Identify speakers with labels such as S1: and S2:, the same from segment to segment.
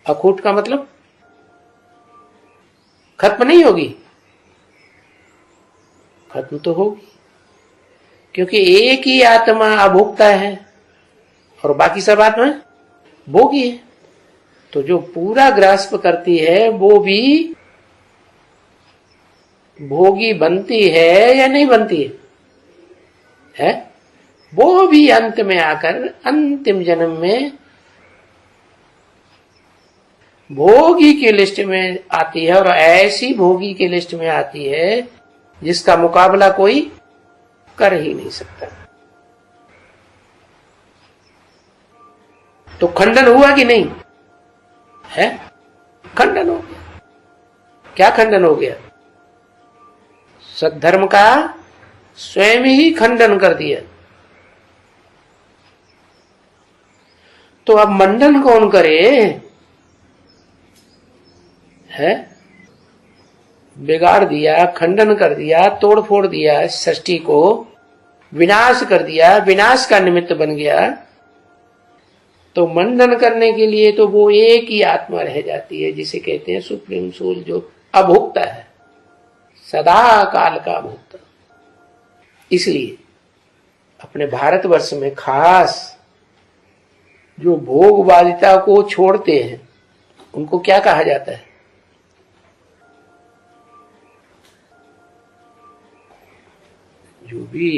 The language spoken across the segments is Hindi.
S1: अखूट का मतलब खत्म नहीं होगी, खत्म तो होगी, क्योंकि एक ही आत्मा अभोक्ता है और बाकी सब आत्मा भोगी है। तो जो पूरा ग्रास्प करती है वो भी भोगी बनती है या नहीं बनती है? वो भी अंत में आकर अंतिम जन्म में भोगी की लिस्ट में आती है, और ऐसी भोगी की लिस्ट में आती है जिसका मुकाबला कोई कर ही नहीं सकता। तो खंडन हुआ कि नहीं है? खंडन हो गया। क्या खंडन हो गया? सद्धर्म का स्वयं ही खंडन कर दिया। तो अब मंडन कौन करे? है बिगाड़ दिया, खंडन कर दिया, तोड़ फोड़ दिया, सृष्टि को विनाश कर दिया, विनाश का निमित्त बन गया। तो मंडन करने के लिए तो वो एक ही आत्मा रह जाती है, जिसे कहते हैं सुप्रीम सोल, जो अभोक्ता है, सदा काल का अभोक्ता। इसलिए अपने भारतवर्ष में खास जो भोगवादिता को छोड़ते हैं उनको क्या कहा जाता है? जो भी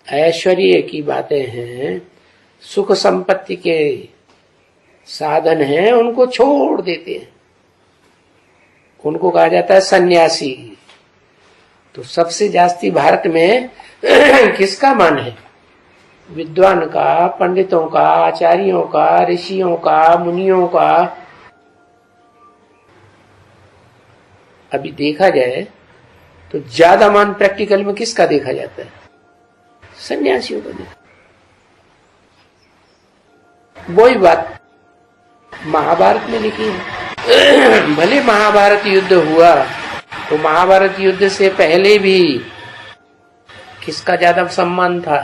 S1: ऐश्वर्य की बातें हैं, सुख संपत्ति के साधन हैं, उनको छोड़ देते हैं, उनको कहा जाता है सन्यासी। तो सबसे जास्ती भारत में किसका मान है? विद्वान का, पंडितों का, आचार्यों का, ऋषियों का, मुनियों का। अभी देखा जाए तो ज्यादा मान प्रैक्टिकल में किसका देखा जाता है? सन्यासियों का देखा। वही बात महाभारत में लिखी है। भले महाभारत युद्ध हुआ तो महाभारत युद्ध से पहले भी किसका ज्यादा सम्मान था?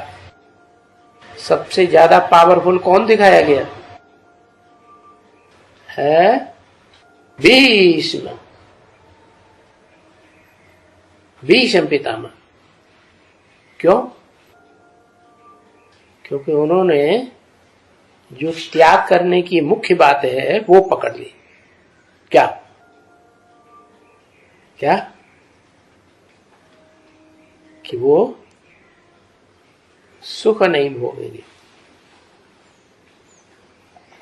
S1: सबसे ज्यादा पावरफुल कौन दिखाया गया है? भीष्म। भीष्म पितामह। क्यों? क्योंकि उन्होंने जो त्याग करने की मुख्य बात है वो पकड़ ली। क्या क्या? कि वो सुख नहीं भोगेंगे,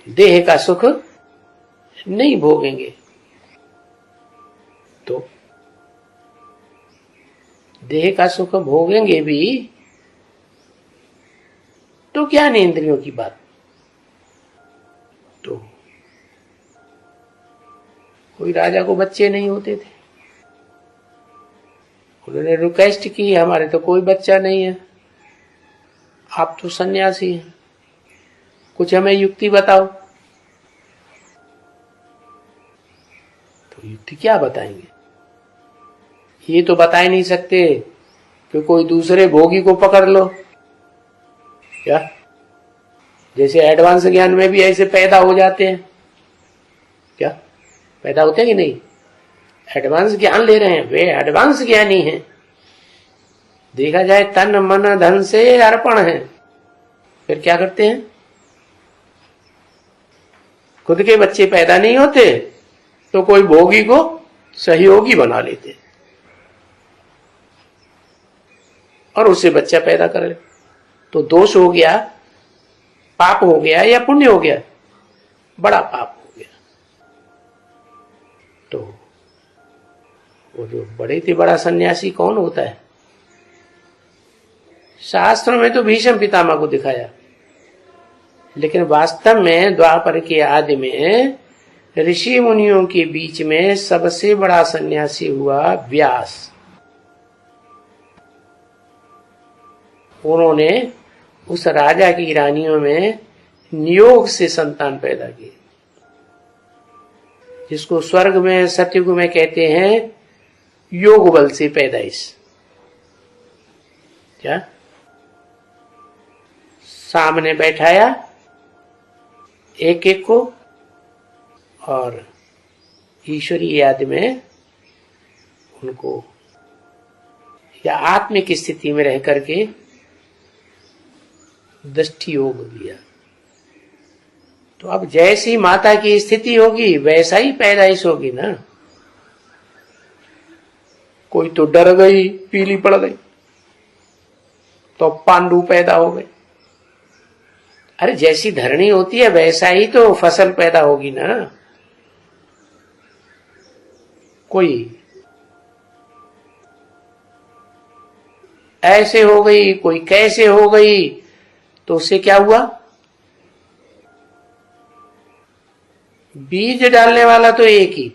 S1: देह का सुख नहीं भोगेंगे। तो देह का सुख भोगेंगे भी तो ज्ञान इंद्रियों की बात। तो कोई राजा को बच्चे नहीं होते थे, उन्होंने रिक्वेस्ट की, हमारे तो कोई बच्चा नहीं है, आप तो सन्यासी हैं, कुछ हमें युक्ति बताओ। तो युक्ति क्या बताएंगे? ये तो बता ही नहीं सकते कि कोई दूसरे भोगी को पकड़ लो। क्या? जैसे एडवांस ज्ञान में भी ऐसे पैदा हो जाते हैं। क्या पैदा होते हैं कि नहीं? एडवांस ज्ञान ले रहे हैं, वे एडवांस ज्ञानी हैं, देखा जाए तन मन धन से अर्पण है। फिर क्या करते हैं? खुद के बच्चे पैदा नहीं होते तो कोई भोगी को सहयोगी बना लेते और उससे बच्चा पैदा कर ले। तो दोष हो गया, पाप हो गया या पुण्य हो गया? बड़ा पाप हो गया। तो वो जो बड़े से बड़ा सन्यासी कौन होता है? शास्त्रों में तो भीष्म पितामह को दिखाया, लेकिन वास्तव में द्वापर के आदि में ऋषि मुनियों के बीच में सबसे बड़ा सन्यासी हुआ व्यास। उन्होंने उस राजा की रानियों में नियोग से संतान पैदा किए, जिसको स्वर्ग में सतयुग में कहते हैं योग बल से पैदाइश। क्या? सामने बैठाया एक एक को, और ईश्वरीय याद में उनको या आत्मिक स्थिति में रह करके दृष्टि योग दिया। तो अब जैसी माता की स्थिति होगी वैसा ही पैदाइश होगी ना। कोई तो डर गई, पीली पड़ गई, तो पांडु पैदा हो गए। अरे जैसी धरणी होती है वैसा ही तो फसल पैदा होगी ना। कोई ऐसे हो गई, कोई कैसे हो गई, तो उससे क्या हुआ? बीज डालने वाला तो एक ही,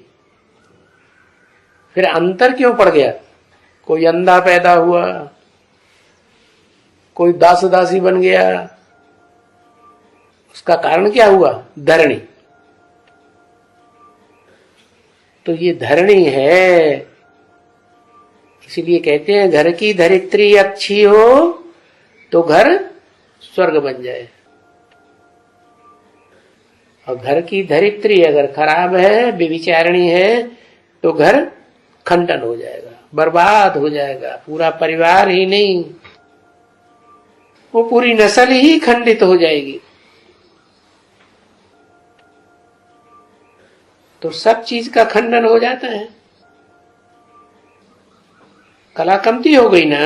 S1: फिर अंतर क्यों पड़ गया? कोई अंधा पैदा हुआ, कोई दास दासी बन गया। उसका कारण क्या हुआ? धरणी। तो ये धरणी है, इसीलिए कहते हैं घर की धरित्री अच्छी हो तो घर स्वर्ग बन जाए, और घर की धरित्री अगर खराब है, व्यभिचारिणी है, तो घर खंडन हो जाएगा, बर्बाद हो जाएगा। पूरा परिवार ही नहीं, वो पूरी नस्ल ही खंडित हो जाएगी। तो सब चीज का खंडन हो जाता है। कला कमती हो गई ना।